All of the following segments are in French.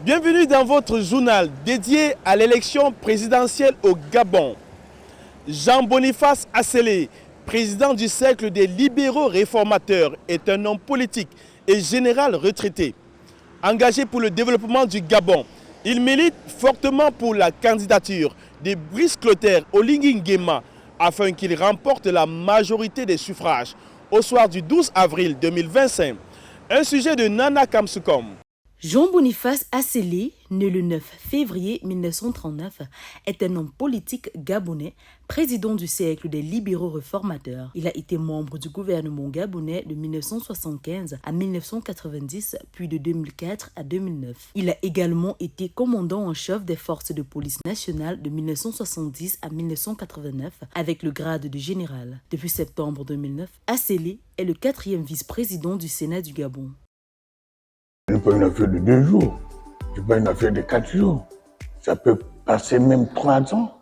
Bienvenue dans votre journal dédié à l'élection présidentielle au Gabon. Jean-Boniface Assélé, président du Cercle des libéraux réformateurs, est un homme politique et général retraité. Engagé pour le développement du Gabon, il milite fortement pour la candidature de Brice Clotaire Oligui Nguema afin qu'il remporte la majorité des suffrages au soir du 12 avril 2025. Un sujet de Nana Kamsukom. Jean-Boniface Assélé, né le 9 février 1939, est un homme politique gabonais, président du Cercle des libéraux réformateurs. Il a été membre du gouvernement gabonais de 1975 à 1990, puis de 2004 à 2009. Il a également été commandant en chef des forces de police nationales de 1970 à 1989 avec le grade de général. Depuis septembre 2009, Assélé est le 4e vice-président du Sénat du Gabon. Ce n'est pas une affaire de 2 jours, ce n'est pas une affaire de 4 jours. Ça peut passer même 3 ans,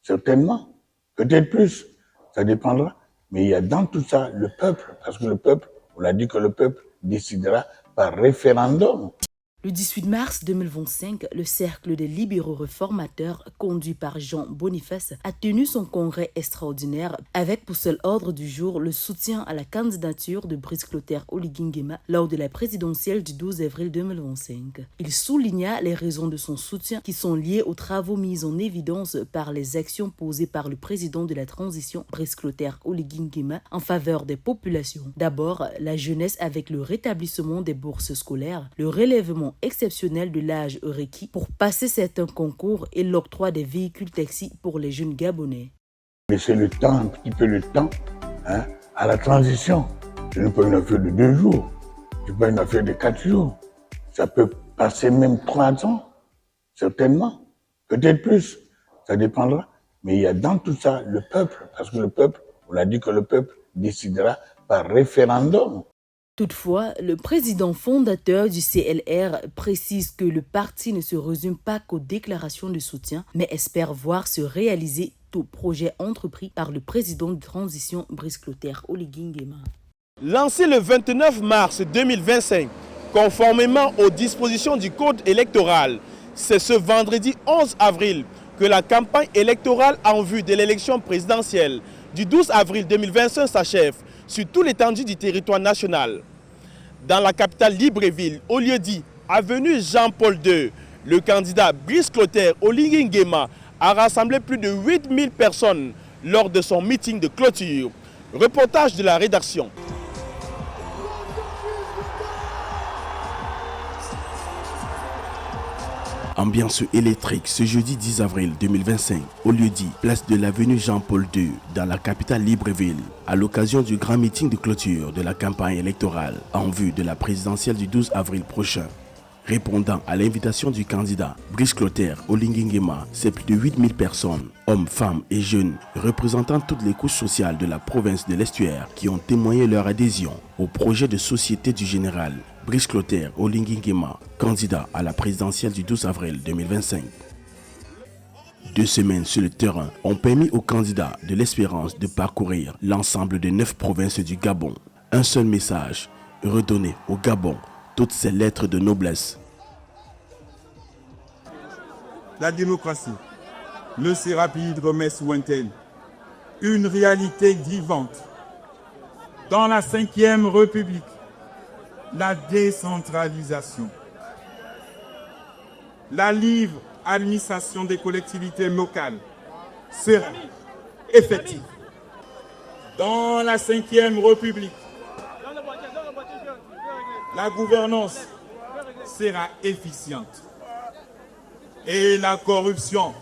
certainement, peut-être plus, ça dépendra. Mais il y a dans tout ça le peuple, parce que le peuple, on a dit que le peuple décidera par référendum. Le 18 mars 2025, le Cercle des libéraux réformateurs, conduit par Jean-Boniface, a tenu son congrès extraordinaire avec pour seul ordre du jour le soutien à la candidature de Brice Clotaire Oligui Nguema lors de la présidentielle du 12 avril 2025. Il souligna les raisons de son soutien qui sont liées aux travaux mis en évidence par les actions posées par le président de la transition, Brice Clotaire Oligui Nguema, en faveur des populations. D'abord, la jeunesse avec le rétablissement des bourses scolaires, le relèvement exceptionnel de l'âge requis pour passer certains concours et l'octroi des véhicules taxis pour les jeunes Gabonais. Mais c'est le temps, un petit peu le temps, à la transition. Ce n'est pas une affaire de 2 jours, ce n'est pas une affaire de 4 jours. Ça peut passer même 3 ans, certainement, peut-être plus, ça dépendra. Mais il y a dans tout ça le peuple, parce que le peuple, on a dit que le peuple décidera par référendum. Toutefois, le président fondateur du CLR précise que le parti ne se résume pas qu'aux déclarations de soutien, mais espère voir se réaliser tout projet entrepris par le président de transition Brice Clotaire Oligui Nguema. Lancé le 29 mars 2025, conformément aux dispositions du Code électoral, c'est ce vendredi 11 avril que la campagne électorale en vue de l'élection présidentielle du 12 avril 2025 s'achève sur toute l'étendue du territoire national. Dans la capitale Libreville, au lieu-dit avenue Jean-Paul II, le candidat Brice Clotaire Oligui Nguema a rassemblé plus de 8000 personnes lors de son meeting de clôture. Reportage de la rédaction. Ambiance électrique ce jeudi 10 avril 2025 au lieu-dit place de l'avenue Jean-Paul II dans la capitale Libreville à l'occasion du grand meeting de clôture de la campagne électorale en vue de la présidentielle du 12 avril prochain. Répondant à l'invitation du candidat Brice Clotaire Oligui Nguema, c'est plus de 8000 personnes, hommes, femmes et jeunes, représentant toutes les couches sociales de la province de l'Estuaire qui ont témoigné leur adhésion au projet de société du général Brice Clotaire Oligui Nguema, candidat à la présidentielle du 12 avril 2025. 2 semaines sur le terrain ont permis aux candidats de l'espérance de parcourir l'ensemble des 9 provinces du Gabon. Un seul message, redonner au Gabon toutes ces lettres de noblesse. La démocratie ne sera plus une promesse lointaine, une réalité vivante. Dans la 5e République, la décentralisation, la libre administration des collectivités locales sera effective. Dans la 5e République, la gouvernance sera efficiente et la corruption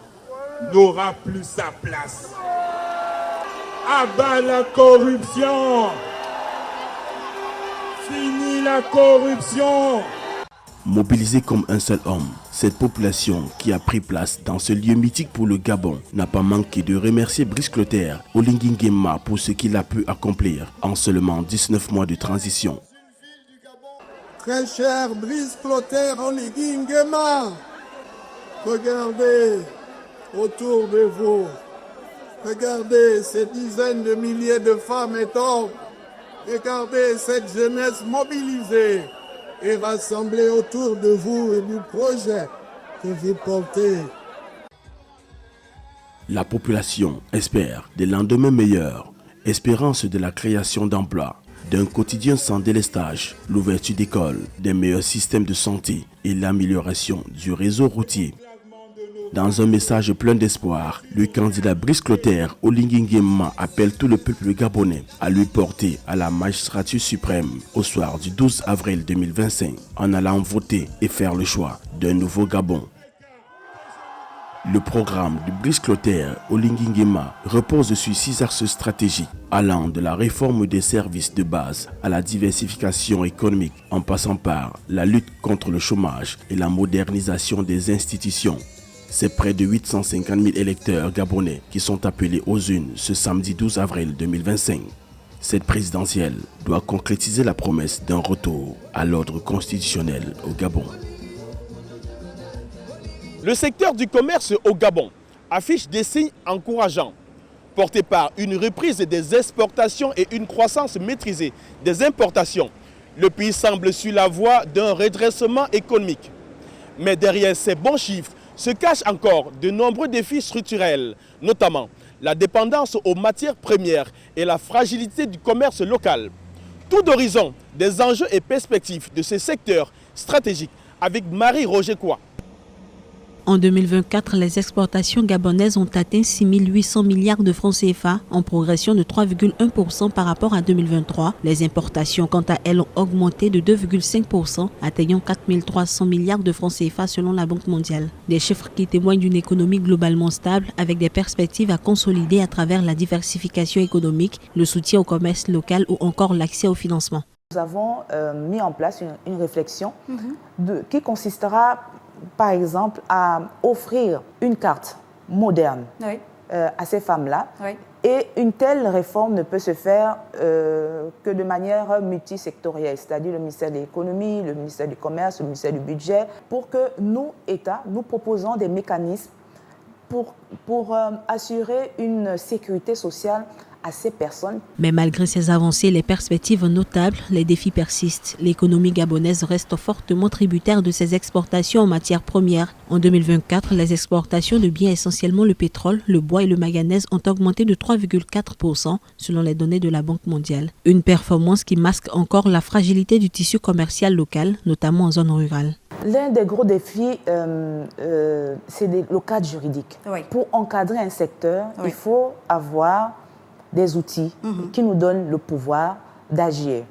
n'aura plus sa place. Abat la corruption! Fini la corruption! Mobilisée comme un seul homme, cette population qui a pris place dans ce lieu mythique pour le Gabon n'a pas manqué de remercier Brice Clotaire Oligui Nguema pour ce qu'il a pu accomplir en seulement 19 mois de transition. Très cher Brice Clotaire Oligui Nguema, regardez autour de vous, regardez ces dizaines de milliers de femmes et d'hommes, regardez cette jeunesse mobilisée, et rassemblés autour de vous et du projet que vous portez. La population espère des lendemains meilleurs, espérance de la création d'emplois, d'un quotidien sans délestage, l'ouverture d'écoles, des meilleurs systèmes de santé et l'amélioration du réseau routier. Dans un message plein d'espoir, le candidat Brice Clotaire Oligui Nguema appelle tout le peuple gabonais à lui porter à la magistrature suprême au soir du 12 avril 2025 en allant voter et faire le choix d'un nouveau Gabon. Le programme de Brice Clotaire Oligui Nguema repose sur 6 axes stratégiques allant de la réforme des services de base à la diversification économique en passant par la lutte contre le chômage et la modernisation des institutions. C'est près de 850 000 électeurs gabonais qui sont appelés aux urnes ce samedi 12 avril 2025. Cette présidentielle doit concrétiser la promesse d'un retour à l'ordre constitutionnel au Gabon. Le secteur du commerce au Gabon affiche des signes encourageants, portés par une reprise des exportations et une croissance maîtrisée des importations. Le pays semble sur la voie d'un redressement économique. Mais derrière ces bons chiffres se cachent encore de nombreux défis structurels, notamment la dépendance aux matières premières et la fragilité du commerce local. Tout d'horizon des enjeux et perspectives de ces secteurs stratégiques avec Marie-Roger Koua. En 2024, les exportations gabonaises ont atteint 6 800 milliards de francs CFA, en progression de 3,1% par rapport à 2023. Les importations, quant à elles, ont augmenté de 2,5%, atteignant 4 300 milliards de francs CFA selon la Banque mondiale. Des chiffres qui témoignent d'une économie globalement stable, avec des perspectives à consolider à travers la diversification économique, le soutien au commerce local ou encore l'accès au financement. Nous avons mis en place une réflexion qui consistera par exemple, à offrir une carte moderne à ces femmes-là. Et une telle réforme ne peut se faire que de manière multisectorielle, c'est-à-dire le ministère de l'économie, le ministère du commerce, le ministère du budget, pour que nous, États, nous proposons des mécanismes pour assurer une sécurité sociale à ces personnes. Mais malgré ces avancées, les perspectives notables, les défis persistent. L'économie gabonaise reste fortement tributaire de ses exportations en matières premières. En 2024, les exportations de biens, essentiellement le pétrole, le bois et le manganèse, ont augmenté de 3,4% selon les données de la Banque mondiale. Une performance qui masque encore la fragilité du tissu commercial local, notamment en zone rurale. L'un des gros défis, c'est le cadre juridique. Pour encadrer un secteur, il faut avoir des outils qui nous donnent le pouvoir d'agir.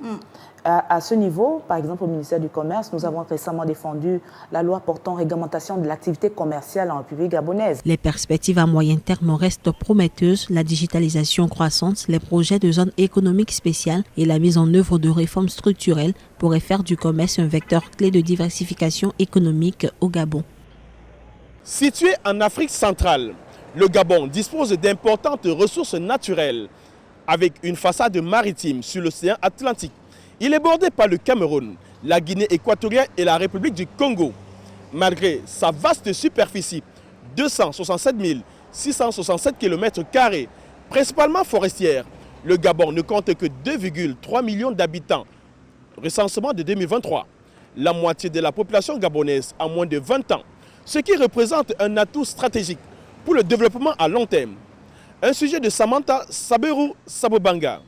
À ce niveau, par exemple, au ministère du Commerce, nous avons récemment défendu la loi portant réglementation de l'activité commerciale en République gabonaise. Les perspectives à moyen terme restent prometteuses. La digitalisation croissante, les projets de zones économiques spéciales et la mise en œuvre de réformes structurelles pourraient faire du commerce un vecteur clé de diversification économique au Gabon. Situé en Afrique centrale, le Gabon dispose d'importantes ressources naturelles avec une façade maritime sur l'océan Atlantique. Il est bordé par le Cameroun, la Guinée équatoriale et la République du Congo. Malgré sa vaste superficie, 267 667 km², principalement forestière, le Gabon ne compte que 2,3 millions d'habitants. Recensement de 2023. La moitié de la population gabonaise a moins de 20 ans, ce qui représente un atout stratégique pour le développement à long terme. Un sujet de Samantha Saberou Sabobanga.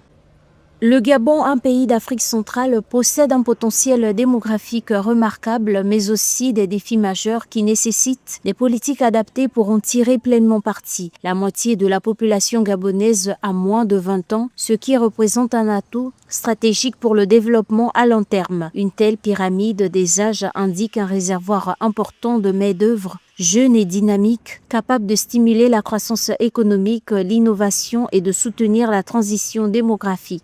Le Gabon, un pays d'Afrique centrale, possède un potentiel démographique remarquable, mais aussi des défis majeurs qui nécessitent des politiques adaptées pour en tirer pleinement parti. La moitié de la population gabonaise a moins de 20 ans, ce qui représente un atout stratégique pour le développement à long terme. Une telle pyramide des âges indique un réservoir important de main-d'œuvre jeune et dynamique, capable de stimuler la croissance économique, l'innovation et de soutenir la transition démographique.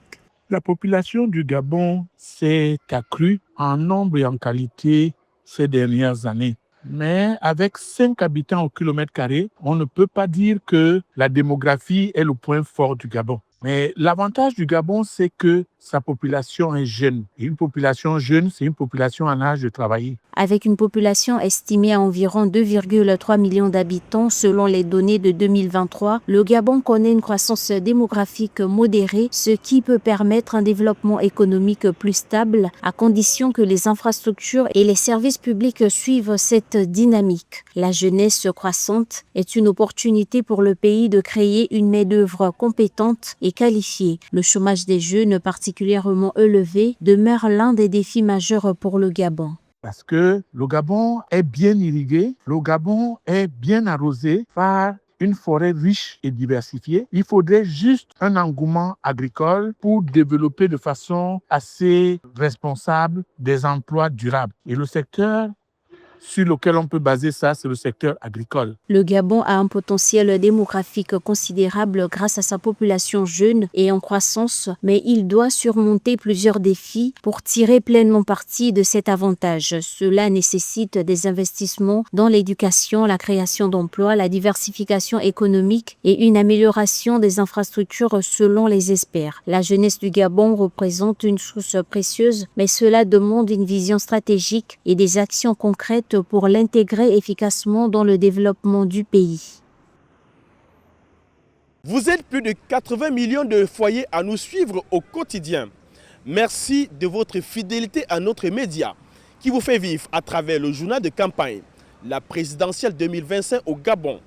La population du Gabon s'est accrue en nombre et en qualité ces dernières années. Mais avec 5 habitants au kilomètre carré, on ne peut pas dire que la démographie est le point fort du Gabon. Mais l'avantage du Gabon, c'est que sa population est jeune. Et une population jeune, c'est une population en âge de travailler. Avec une population estimée à environ 2,3 millions d'habitants selon les données de 2023, le Gabon connaît une croissance démographique modérée, ce qui peut permettre un développement économique plus stable à condition que les infrastructures et les services publics suivent cette dynamique. La jeunesse croissante est une opportunité pour le pays de créer une main-d'œuvre compétente et qualifiée. Le chômage des jeunes, particulièrement élevé, demeure l'un des défis majeurs pour le Gabon. Parce que le Gabon est bien irrigué, le Gabon est bien arrosé par une forêt riche et diversifiée. Il faudrait juste un engouement agricole pour développer de façon assez responsable des emplois durables. Et le secteur sur lequel on peut baser ça, c'est le secteur agricole. Le Gabon a un potentiel démographique considérable grâce à sa population jeune et en croissance, mais il doit surmonter plusieurs défis pour tirer pleinement parti de cet avantage. Cela nécessite des investissements dans l'éducation, la création d'emplois, la diversification économique et une amélioration des infrastructures selon les experts. La jeunesse du Gabon représente une source précieuse, mais cela demande une vision stratégique et des actions concrètes pour l'intégrer efficacement dans le développement du pays. Vous êtes plus de 80 millions de foyers à nous suivre au quotidien. Merci de votre fidélité à notre média qui vous fait vivre à travers le journal de campagne, la présidentielle 2025 au Gabon.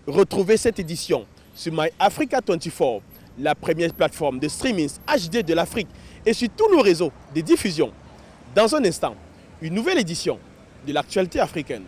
Retrouvez cette édition sur MyAfrica24, la première plateforme de streaming HD de l'Afrique et sur tous nos réseaux de diffusion. Dans un instant, une nouvelle édition de l'actualité africaine.